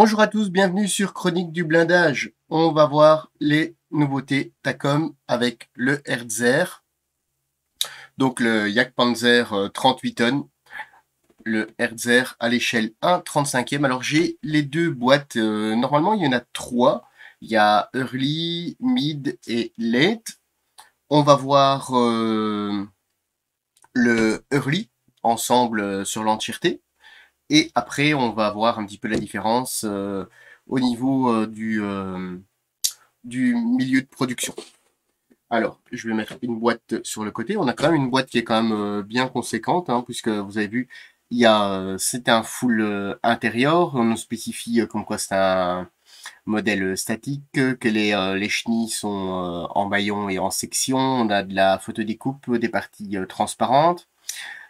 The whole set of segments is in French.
Bonjour à tous, bienvenue sur Chronique du blindage. On va voir les nouveautés Takom avec le Herzer, donc le Jagdpanzer 38 tonnes, le Herzer à l'échelle 1/35e. Alors j'ai les deux boîtes, normalement il y en a trois, il y a Early, Mid et Late. On va voir le Early ensemble sur l'entièreté. Et après, on va voir un petit peu la différence au niveau du milieu de production. Alors, je vais mettre une boîte sur le côté. On a quand même une boîte qui est quand même bien conséquente, hein, puisque vous avez vu, c'est un full intérieur. On nous spécifie comme quoi c'est un modèle statique, que les chenilles sont en maillon et en section. On a de la photodécoupe, des parties transparentes,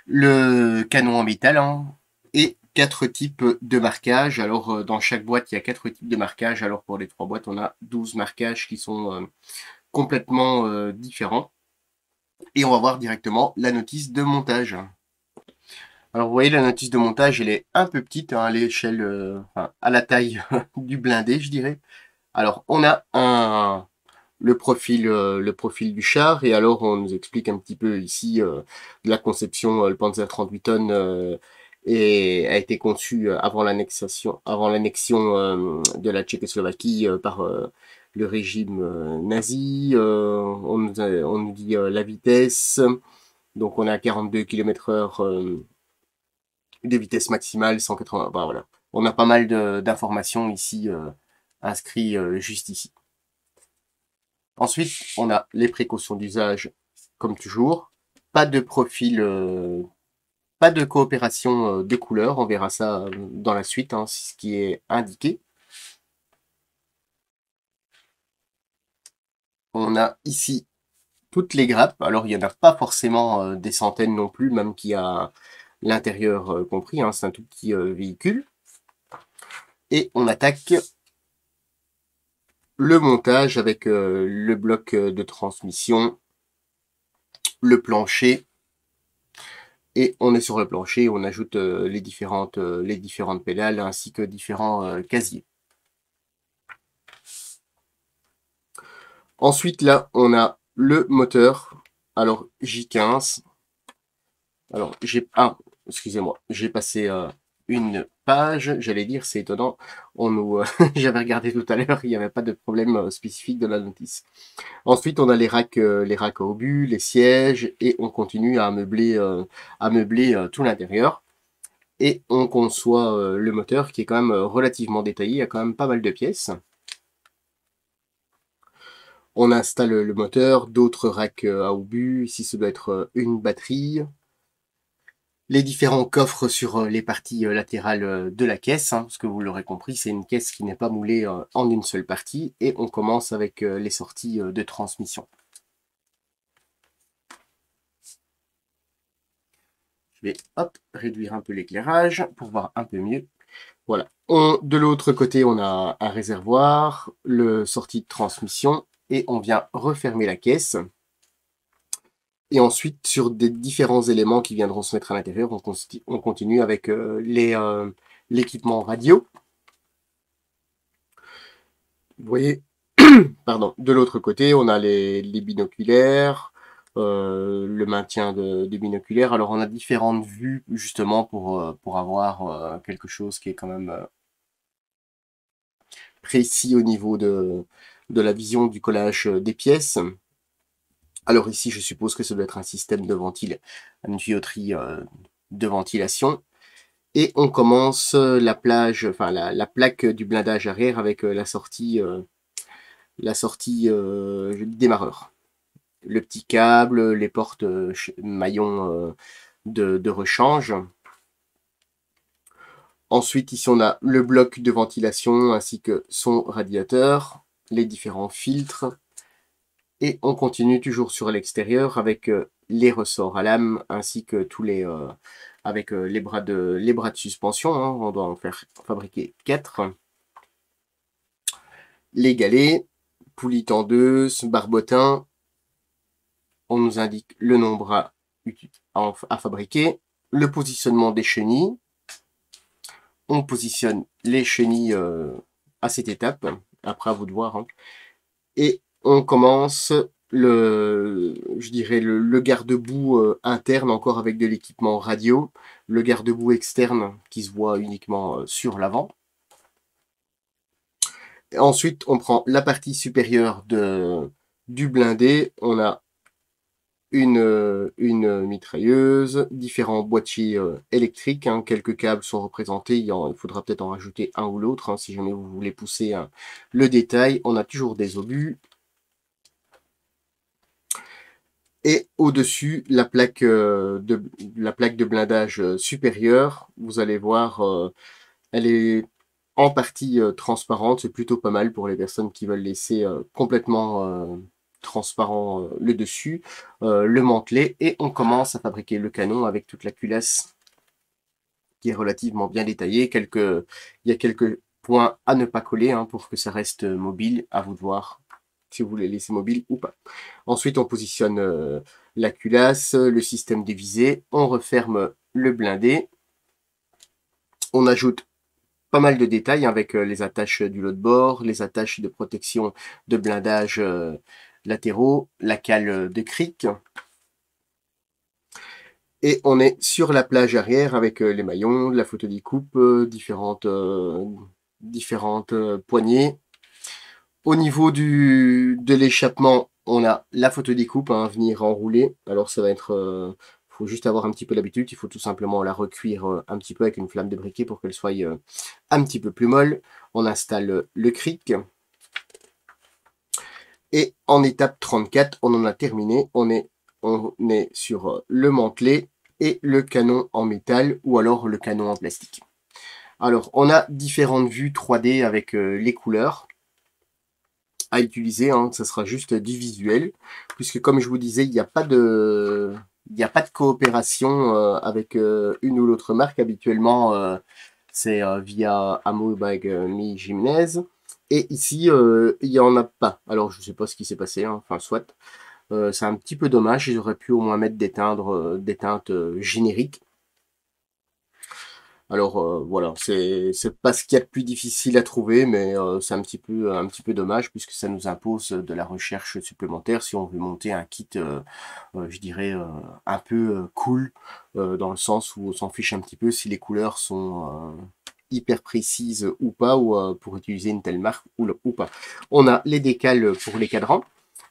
le canon en métal, hein, et quatre types de marquages. Alors, dans chaque boîte, il y a quatre types de marquages. Alors, pour les trois boîtes, on a 12 marquages qui sont complètement différents. Et on va voir directement la notice de montage. Alors, vous voyez, la notice de montage, elle est un peu petite, hein, à l'échelle, enfin, à la taille du blindé, je dirais. Alors, on a le profil du char, et alors on nous explique un petit peu ici de la conception. Le Panzer 38 tonnes a été conçu avant l'annexion de la Tchécoslovaquie par le régime nazi. On nous dit la vitesse, donc on est à 42 km/h de vitesse maximale, 180. Bah, voilà. On a pas mal d'informations ici inscrites juste ici. Ensuite, on a les précautions d'usage, comme toujours. Pas de profil, pas de coopération de couleurs. On verra ça dans la suite, hein, c'est ce qui est indiqué. On a ici toutes les grappes. Alors, il n'y en a pas forcément des centaines non plus, même qu'il y a l'intérieur compris, hein, c'est un tout petit véhicule. Et on attaque le montage avec le bloc de transmission, le plancher. Et on est sur le plancher, on ajoute les différentes pédales ainsi que différents casiers. Ensuite, là, on a le moteur. Alors, J15. Alors, excusez-moi, j'ai passé une page, j'allais dire, c'est étonnant. J'avais regardé tout à l'heure, il n'y avait pas de problème spécifique de la notice. Ensuite, on a les racks à obus, les sièges, et on continue à meubler tout l'intérieur. Et on conçoit le moteur qui est quand même relativement détaillé, il y a quand même pas mal de pièces. On installe le moteur, d'autres racks à obus, ici ça doit être une batterie. Les différents coffres sur les parties latérales de la caisse, hein, parce que vous l'aurez compris, c'est une caisse qui n'est pas moulée en une seule partie. Et on commence avec les sorties de transmission. Je vais réduire un peu l'éclairage pour voir un peu mieux. Voilà. De l'autre côté, on a un réservoir, le sortie de transmission, et on vient refermer la caisse. Et ensuite, sur des différents éléments qui viendront se mettre à l'intérieur, on continue avec l'équipement radio. Vous voyez, pardon, de l'autre côté, on a les binoculaires, le maintien des binoculaires. Alors, on a différentes vues, justement, pour avoir quelque chose qui est quand même précis au niveau de la vision du collage des pièces. Alors ici, je suppose que ça doit être un système de une tuyauterie de ventilation. Et on commence la plaque du blindage arrière avec la sortie démarreur. Le petit câble, les portes maillons de rechange. Ensuite, ici, on a le bloc de ventilation ainsi que son radiateur, les différents filtres. Et on continue toujours sur l'extérieur avec les ressorts à lame ainsi que tous avec les bras de suspension, hein. On doit en fabriquer 4. Les galets, poulies tendeuses, barbotins. On nous indique le nombre à fabriquer, le positionnement des chenilles. on positionne les chenilles à cette étape. Après, à vous de voir. Hein. Et on commence je dirais le garde-boue interne encore avec de l'équipement radio, le garde-boue externe qui se voit uniquement sur l'avant. Ensuite, on prend la partie supérieure du blindé. On a une mitrailleuse, différents boîtiers électriques, hein, quelques câbles sont représentés, il faudra peut-être en rajouter un ou l'autre, hein, si jamais vous voulez pousser le détail. On a toujours des obus. Et au-dessus, la plaque de blindage supérieure, vous allez voir, elle est en partie transparente, c'est plutôt pas mal pour les personnes qui veulent laisser complètement transparent le dessus, le mantelet, et on commence à fabriquer le canon avec toute la culasse qui est relativement bien détaillée. Il y a quelques points à ne pas coller hein, pour que ça reste mobile, à vous de voir si vous voulez laisser mobile ou pas. Ensuite, on positionne la culasse, le système de visée, on referme le blindé, on ajoute pas mal de détails avec les attaches du lot de bord, les attaches de protection de blindage latéraux, la cale de cric. Et on est sur la plage arrière avec les maillons, la photo découpe, différentes poignées. Au niveau de l'échappement, on a la photo découpe à venir enrouler. Alors ça va être... faut juste avoir un petit peu l'habitude, il faut tout simplement la recuire un petit peu avec une flamme de briquet pour qu'elle soit un petit peu plus molle. On installe le cric. Et en étape 34, on en a terminé. On est sur le mantelet et le canon en métal ou alors le canon en plastique. Alors, on a différentes vues 3D avec les couleurs à utiliser, hein, ça sera juste du visuel, puisque comme je vous disais, il n'y a pas de coopération avec une ou l'autre marque. Habituellement, c'est via Amobag Mi Gymnase. Et ici, il n'y en a pas. Alors, je ne sais pas ce qui s'est passé, hein, enfin, soit. C'est un petit peu dommage, ils auraient pu au moins mettre des teintes génériques. Alors voilà, c'est pas ce qu'il y a de plus difficile à trouver, mais c'est un petit peu dommage puisque ça nous impose de la recherche supplémentaire si on veut monter un kit, je dirais un peu cool, dans le sens où on s'en fiche un petit peu si les couleurs sont hyper précises ou pas, ou pour utiliser une telle marque ou pas. On a les décals pour les cadrans.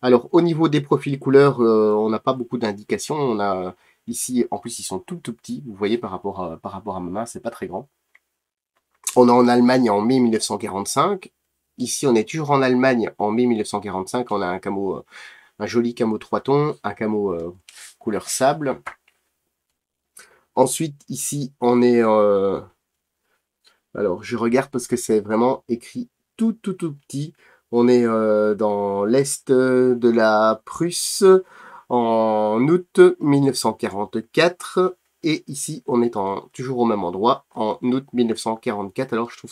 Alors au niveau des profils couleurs, on n'a pas beaucoup d'indications. On a ici, en plus, ils sont tout petits. Vous voyez, par rapport à ma main, c'est pas très grand. On est en Allemagne en mai 1945. Ici, on est toujours en Allemagne en mai 1945. On a un camo, un joli camo 3 tons, un camo couleur sable. Ensuite, ici, on est... alors, je regarde parce que c'est vraiment écrit tout petit. On est dans l'est de la Prusse en août 1944. Et ici, on est toujours au même endroit en août 1944. Alors, je trouve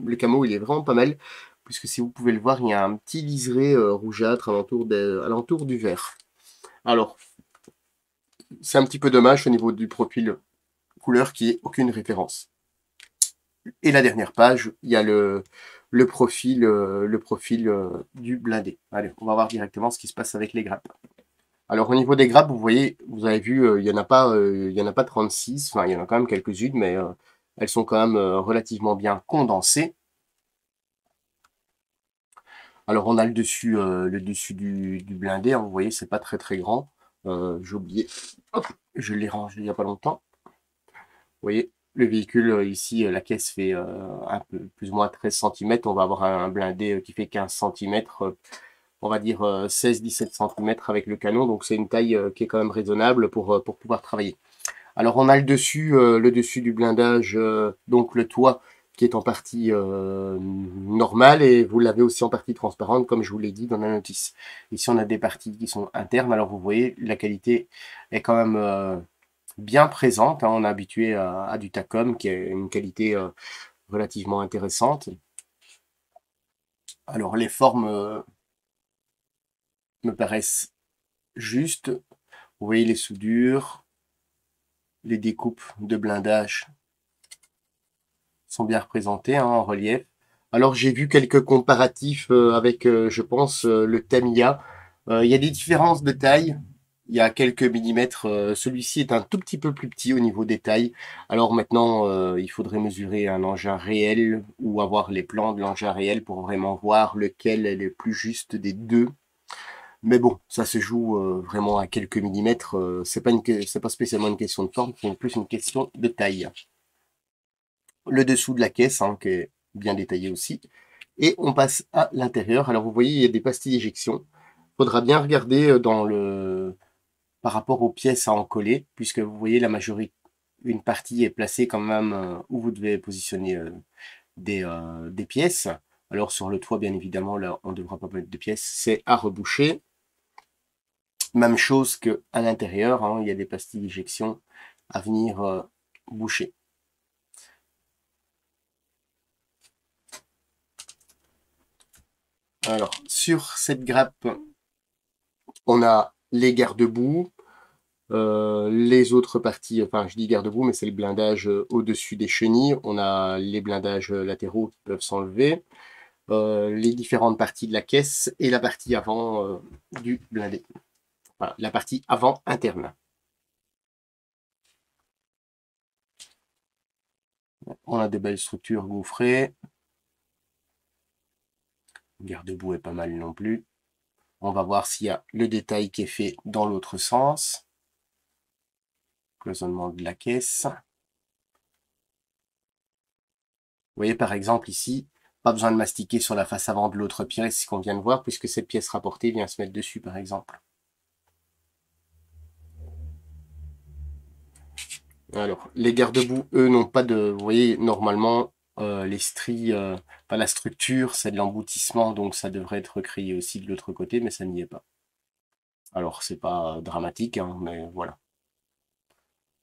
le camo, il est vraiment pas mal. Puisque si vous pouvez le voir, il y a un petit liseré rougeâtre alentour du vert. Alors, c'est un petit peu dommage au niveau du profil couleur qui est aucune référence. Et la dernière page, il y a le profil du blindé. Allez, on va voir directement ce qui se passe avec les grappes. Alors au niveau des grappes, vous voyez, vous avez vu, il y en a pas 36, enfin il y en a quand même quelques-unes, mais elles sont quand même relativement bien condensées. Alors on a le dessus du blindé, hein, vous voyez, c'est pas très grand. J'ai oublié, hop, je l'ai rangé il n'y a pas longtemps. Vous voyez, le véhicule ici, la caisse fait un peu plus ou moins 13 cm. On va avoir un blindé qui fait 15 cm, on va dire 16-17 cm avec le canon. Donc c'est une taille qui est quand même raisonnable pour pouvoir travailler. Alors on a le dessus du blindage, donc le toit qui est en partie normale, et vous l'avez aussi en partie transparente comme je vous l'ai dit dans la notice. Ici on a des parties qui sont internes. Alors vous voyez, la qualité est quand même bien présente, hein. On est habitué à du Tacom qui a une qualité relativement intéressante. Alors les formes me paraissent justes. Vous voyez les soudures, les découpes de blindage sont bien représentés hein, en relief. Alors j'ai vu quelques comparatifs avec, je pense, le Tamiya. Il y a des différences de taille. Il y a quelques millimètres. Celui-ci est un tout petit peu plus petit au niveau des tailles. Alors maintenant, il faudrait mesurer un engin réel ou avoir les plans de l'engin réel pour vraiment voir lequel est le plus juste des deux. Mais bon, ça se joue vraiment à quelques millimètres. C'est pas spécialement une question de forme, c'est plus une question de taille. Le dessous de la caisse, hein, qui est bien détaillé aussi. Et on passe à l'intérieur. Alors vous voyez, il y a des pastilles d'éjection. Faudra bien regarder par rapport aux pièces à encoller, puisque vous voyez la majorité, une partie est placée quand même où vous devez positionner des pièces. Alors sur le toit, bien évidemment, là, on ne devra pas mettre de pièces. C'est à reboucher. Même chose qu'à l'intérieur, hein, il y a des pastilles d'éjection à venir boucher. Alors, sur cette grappe, on a les garde-boue, les autres parties, enfin je dis garde-boue, mais c'est le blindage au-dessus des chenilles. On a les blindages latéraux qui peuvent s'enlever, les différentes parties de la caisse et la partie avant du blindé. Voilà, la partie avant interne. On a des belles structures gaufrées. Le garde-boue est pas mal non plus. On va voir s'il y a le détail qui est fait dans l'autre sens. Cloisonnement de la caisse. Vous voyez par exemple ici, pas besoin de mastiquer sur la face avant de l'autre pièce qu'on vient de voir, puisque cette pièce rapportée vient se mettre dessus par exemple. Alors, les garde-boue, eux, n'ont pas de... Vous voyez, normalement, les stries, enfin, la structure, c'est de l'emboutissement, donc ça devrait être recréé aussi de l'autre côté, mais ça n'y est pas. Alors, c'est pas dramatique, hein, mais voilà.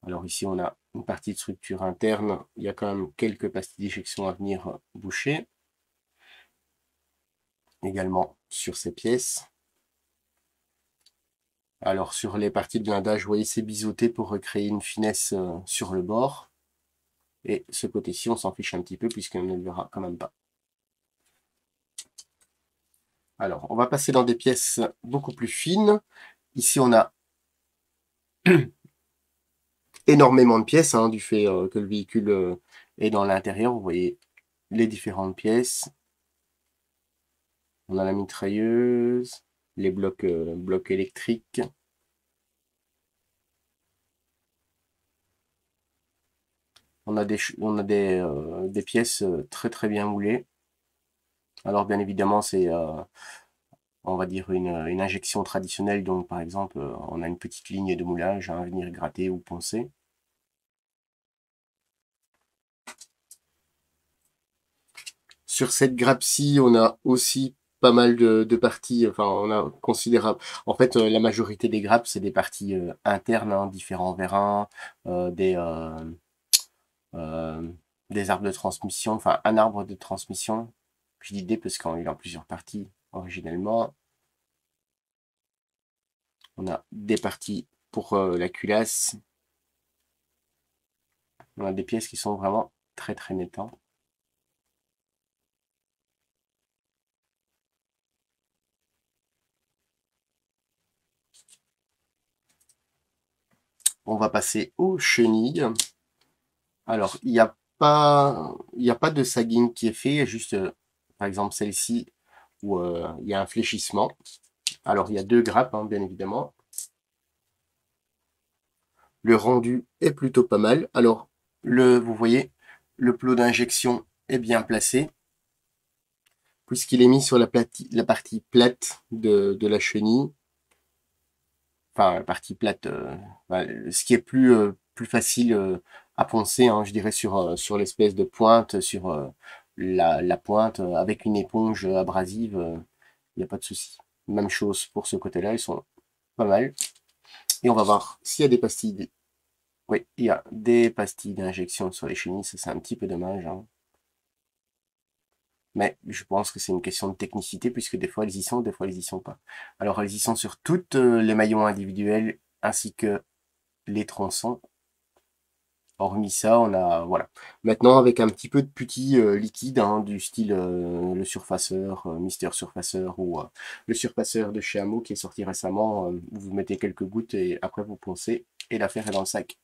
Alors ici, on a une partie de structure interne. Il y a quand même quelques pastilles d'éjection à venir boucher. Également sur ces pièces. Alors sur les parties de blindage, vous voyez, c'est biseauté pour recréer une finesse sur le bord. Et ce côté-ci, on s'en fiche un petit peu puisqu'on ne le verra quand même pas. Alors, on va passer dans des pièces beaucoup plus fines. Ici, on a énormément de pièces, hein, du fait que le véhicule est dans l'intérieur. Vous voyez les différentes pièces. On a la mitrailleuse, les blocs électriques. On a des pièces très très bien moulées. Alors bien évidemment, c'est on va dire une injection traditionnelle. Donc par exemple, on a une petite ligne de moulage à venir gratter ou poncer. Sur cette grappe-ci, on a aussi pas mal de parties, enfin on a considérable. En fait, la majorité des grappes, c'est des parties internes, hein, différents vérins, euh, des, euh, euh, des arbres de transmission, enfin un arbre de transmission. Je dis des parce qu'il est en plusieurs parties originellement. On a des parties pour la culasse. On a des pièces qui sont vraiment très très nettes, hein. On va passer aux chenilles. Alors, il y a pas de sagging qui est fait, il y a juste, par exemple, celle-ci, où il y a un fléchissement. Alors, il y a deux grappes, hein, bien évidemment. Le rendu est plutôt pas mal. Alors, vous voyez, le plot d'injection est bien placé, puisqu'il est mis sur la partie plate de la chenille. Enfin, la partie plate, ce qui est plus facile à poncer, hein, je dirais, sur l'espèce de pointe, sur la pointe, avec une éponge abrasive, il n'y a pas de souci. Même chose pour ce côté-là, ils sont pas mal. Et on va voir s'il y a des pastilles. Oui, il y a des pastilles d'injection sur les chenilles, ça c'est un petit peu dommage, hein. Mais je pense que c'est une question de technicité, puisque des fois elles y sont, des fois elles y sont pas. Alors elles y sont sur toutes les maillons individuels, ainsi que les tronçons. Hormis ça, on a, voilà. Maintenant, avec un petit peu de putty liquide, hein, du style le surfaceur, Mister Surfaceur ou le surfaceur de chez Amo qui est sorti récemment, vous mettez quelques gouttes et après vous poncez et l'affaire est dans le sac.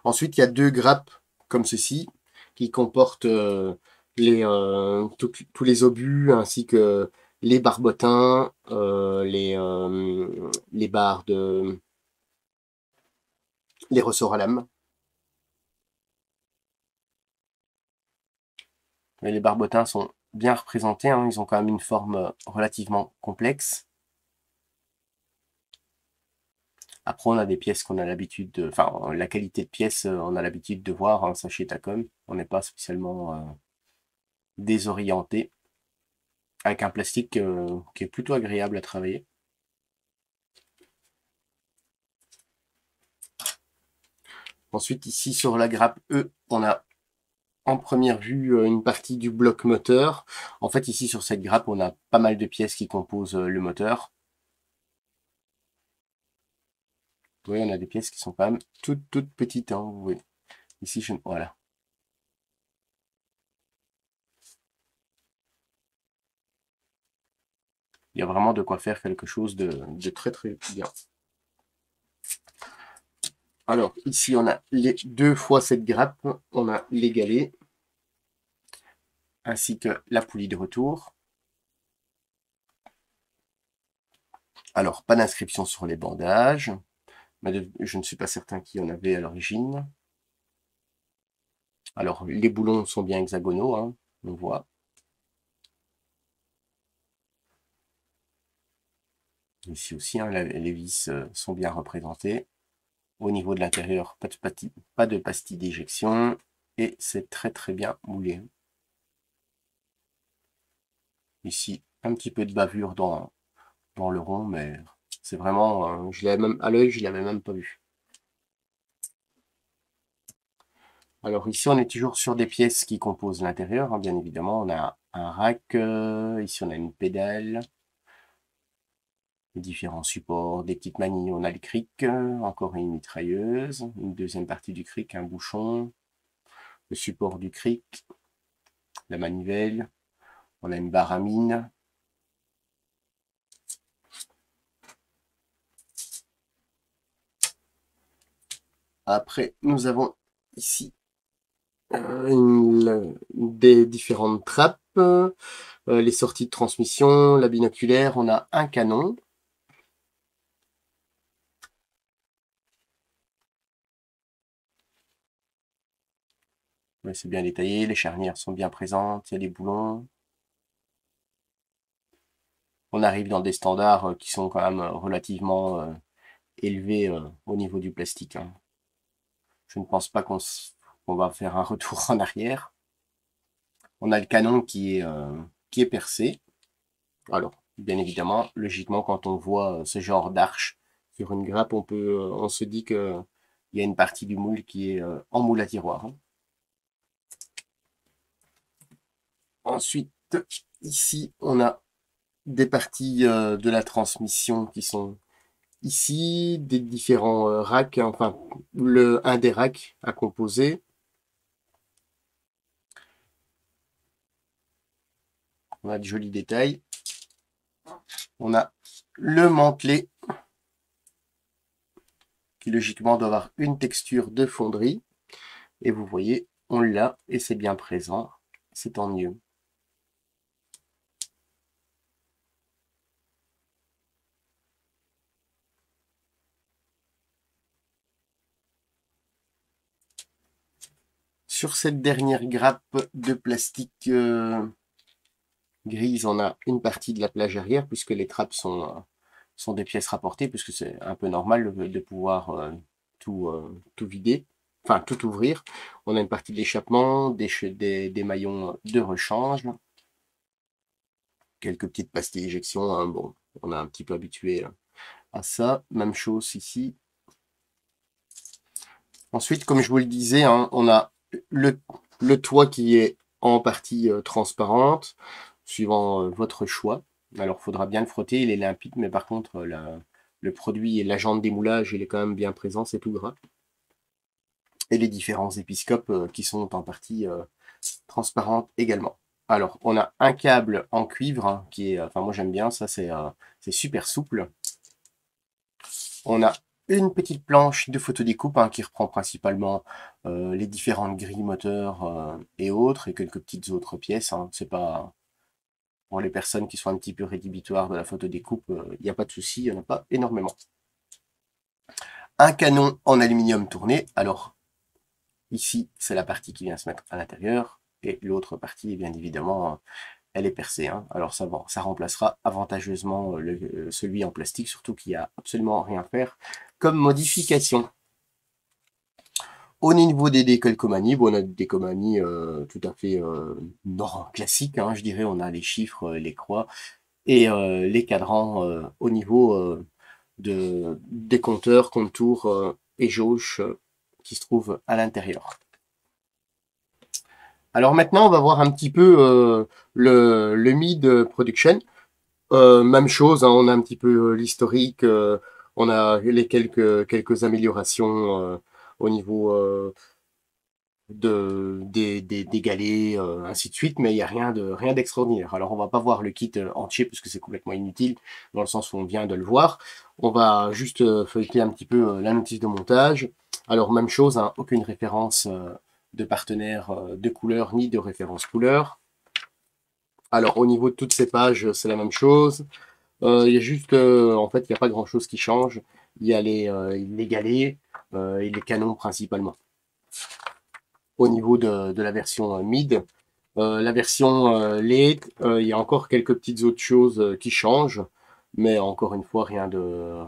Ensuite, il y a deux grappes comme ceci qui comportent tous les obus ainsi que les barbotins, les barres les ressorts à lame. Mais les barbotins sont bien représentés, hein, ils ont quand même une forme relativement complexe. Après, on a des pièces qu'on a l'habitude de... Enfin, la qualité de pièces, on a l'habitude de voir, hein, ça chez Tacom. On n'est pas spécialement désorienté. Avec un plastique qui est plutôt agréable à travailler. Ensuite, ici, sur la grappe E, on a en première vue une partie du bloc moteur. En fait, ici, sur cette grappe, on a pas mal de pièces qui composent le moteur. Vous voyez, on a des pièces qui sont quand même toutes petites, hein, vous voyez. Ici, voilà. Il y a vraiment de quoi faire quelque chose de très bien. Alors, ici, on a les deux fois cette grappe. On a les galets, ainsi que la poulie de retour. Alors, pas d'inscription sur les bandages. Mais je ne suis pas certain qu'il y en avait à l'origine. Alors, les boulons sont bien hexagonaux, hein, on voit. Ici aussi, hein, les vis sont bien représentées. Au niveau de l'intérieur, pas de pastille d'éjection. Et c'est très bien moulé. Ici, un petit peu de bavure dans le rond, mais c'est vraiment... je l'avais même à l'œil, je ne l'avais même pas vu. Alors ici, on est toujours sur des pièces qui composent l'intérieur, hein, bien évidemment. On a un rack, ici on a une pédale, différents supports, des petites manilles, on a le cric, encore une mitrailleuse, une deuxième partie du cric, un bouchon, le support du cric, la manivelle, on a une barre à mine. Après, nous avons ici des différentes trappes, les sorties de transmission, la binoculaire, on a un canon. Ouais, c'est bien détaillé, les charnières sont bien présentes, il y a les boulons. On arrive dans des standards qui sont quand même relativement élevés au niveau du plastique, hein. Je ne pense pas qu'on va faire un retour en arrière. On a le canon qui est percé. Alors, bien évidemment, logiquement, quand on voit ce genre d'arche sur une grappe, on se dit qu'il y a une partie du moule qui est en moule à tiroir, hein. Ensuite, ici, on a des parties de la transmission qui sont ici, des différents racks, enfin, un des racks à composer. On a de jolis détails. On a le mantelet qui logiquement doit avoir une texture de fonderie. Et vous voyez, on l'a et c'est bien présent. C'est tant mieux. Sur cette dernière grappe de plastique grise, on a une partie de la plage arrière puisque les trappes sont des pièces rapportées puisque c'est un peu normal de pouvoir tout vider, enfin tout ouvrir. On a une partie d'échappement, des maillons de rechange, quelques petites pastilles d'éjection, hein. Bon, on a un petit peu habitué à ça. Même chose ici. Ensuite, comme je vous le disais, hein, on a le toit qui est en partie transparente, suivant votre choix. Alors, il faudra bien le frotter, il est limpide, mais par contre, le produit et l'agent de démoulage, il est quand même bien présent, c'est tout gras. et les différents épiscopes qui sont en partie transparentes également. Alors, on a un câble en cuivre hein, qui est, enfin moi j'aime bien, ça c'est super souple. On a une petite planche de photodécoupe hein, qui reprend principalement les différentes grilles moteurs et autres, et quelques petites autres pièces. Hein. C'est pas pour les personnes qui sont un petit peu rédhibitoires de la photodécoupe, il n'y a pas de souci, il n'y en a pas énormément. Un canon en aluminium tourné. Alors ici, c'est la partie qui vient se mettre à l'intérieur, et l'autre partie, bien évidemment, elle est percée. Hein. Alors ça remplacera avantageusement celui en plastique, surtout qu'il n'y a absolument rien à faire comme modification. Au niveau des décalcomanies, bon, on a des décalcomanies tout à fait classiques, hein, je dirais. On a les chiffres, les croix et les cadrans au niveau des compteurs, contours et jauges qui se trouvent à l'intérieur. Alors maintenant, on va voir un petit peu le mid production. Même chose, hein, on a un petit peu l'historique, on a les quelques améliorations au niveau des galets, ainsi de suite, mais il n'y a rien d'extraordinaire. Alors on va pas voir le kit entier parce que c'est complètement inutile, dans le sens où on vient de le voir. On va juste feuilleter un petit peu la notice de montage. Alors même chose, hein, aucune référence de partenaire de couleur ni de référence couleur. Alors au niveau de toutes ces pages, c'est la même chose. Il y a juste, en fait, il n'y a pas grand-chose qui change. Il y a les galets et les canons principalement. Au niveau de la version mid, la version late, il y a encore quelques petites autres choses qui changent, mais encore une fois, rien de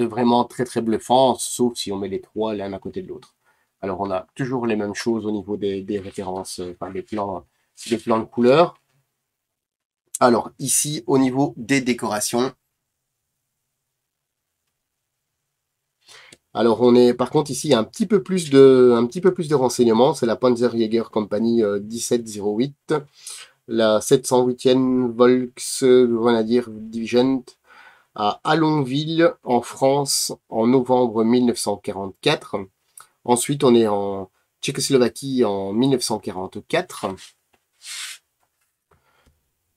vraiment très très bluffant, sauf si on met les trois l'un à côté de l'autre. Alors on a toujours les mêmes choses au niveau des références, enfin des plans de couleurs. Alors ici, au niveau des décorations, alors on est, par contre ici, il y a un petit peu plus de renseignements. C'est la Panzerjäger Company 1708, la 708e Volksgrenadier Division à Allonville, en France, en novembre 1944. Ensuite, on est en Tchécoslovaquie en 1944.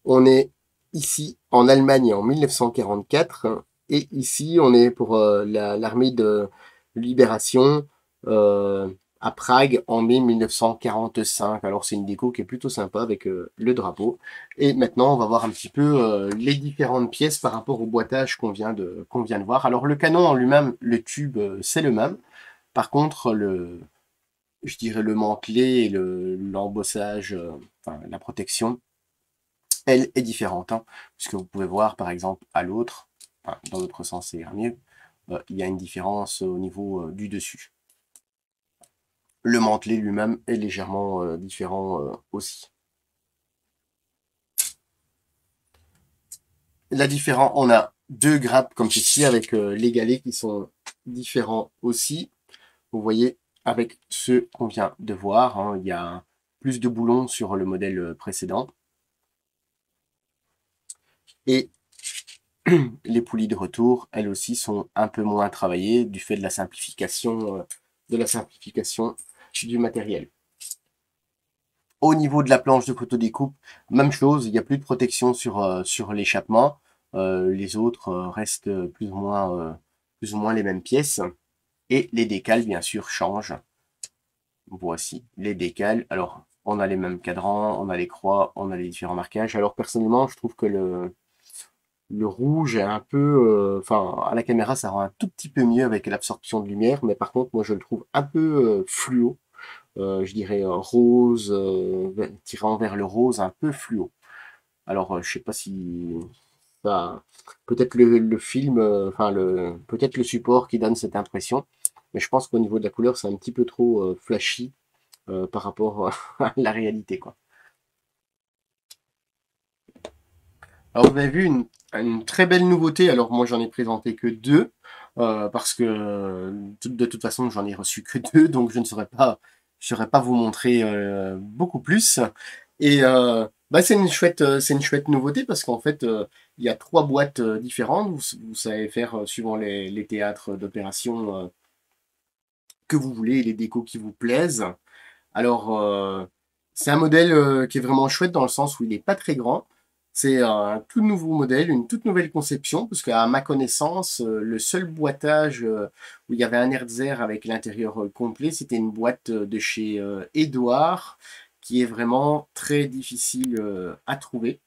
On est ici en Allemagne en 1944. Et ici, on est pour l'armée de libération à Prague en mai 1945. Alors, c'est une déco qui est plutôt sympa avec le drapeau. Et maintenant, on va voir un petit peu les différentes pièces par rapport au boitage qu'on vient de voir. Alors, le canon en lui-même, le tube, c'est le même. Par contre, je dirais le mantelet et l'embossage, enfin, la protection, elle est différente. Hein, puisque vous pouvez voir, par exemple, à l'autre, enfin, dans l'autre sens, c'est mieux, il y a une différence au niveau du dessus. Le mantelet lui-même est légèrement différent aussi. La différence, on a deux grappes comme ceci avec les galets qui sont différents aussi. Vous voyez, avec ce qu'on vient de voir, hein, il y a plus de boulons sur le modèle précédent. Et les poulies de retour, elles aussi, sont un peu moins travaillées du fait de la simplification du matériel. Au niveau de la planche de photodécoupe, même chose, il n'y a plus de protection sur l'échappement. Les autres restent plus ou moins les mêmes pièces. Et les décals, bien sûr, changent. Voici les décals. Alors, on a les mêmes cadrans, on a les croix, on a les différents marquages. Alors, personnellement, je trouve que le rouge est un peu... Enfin, à la caméra, ça rend un tout petit peu mieux avec l'absorption de lumière. Mais par contre, moi, je le trouve un peu fluo. Je dirais rose, tirant vers le rose, un peu fluo. Alors, je sais pas si... ça peut-être le film, enfin, peut-être le support qui donne cette impression. Mais je pense qu'au niveau de la couleur, c'est un petit peu trop flashy par rapport à la réalité, quoi. Alors vous avez vu une très belle nouveauté. Alors moi j'en ai présenté que deux parce que de toute façon j'en ai reçu que deux, donc je saurais pas vous montrer beaucoup plus. Et bah, c'est une chouette nouveauté parce qu'en fait il y a trois boîtes différentes. Vous savez faire suivant les théâtres d'opération que vous voulez et les décos qui vous plaisent. Alors, c'est un modèle qui est vraiment chouette dans le sens où il n'est pas très grand. C'est un tout nouveau modèle, une toute nouvelle conception, parce qu'à ma connaissance, le seul boîtage où il y avait un Hertzer avec l'intérieur complet, c'était une boîte de chez Edouard, qui est vraiment très difficile à trouver.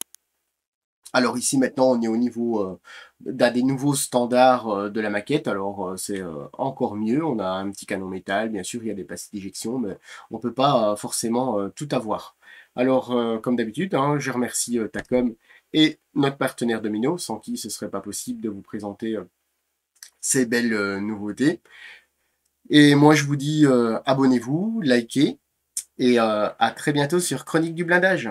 Alors ici maintenant on est au niveau d'un des nouveaux standards de la maquette, alors c'est encore mieux, on a un petit canon métal, bien sûr il y a des pastilles d'éjection, mais on ne peut pas forcément tout avoir. Alors comme d'habitude, hein, je remercie Tacom et notre partenaire Domino, sans qui ce ne serait pas possible de vous présenter ces belles nouveautés. Et moi je vous dis abonnez-vous, likez, et à très bientôt sur Chronique du blindage.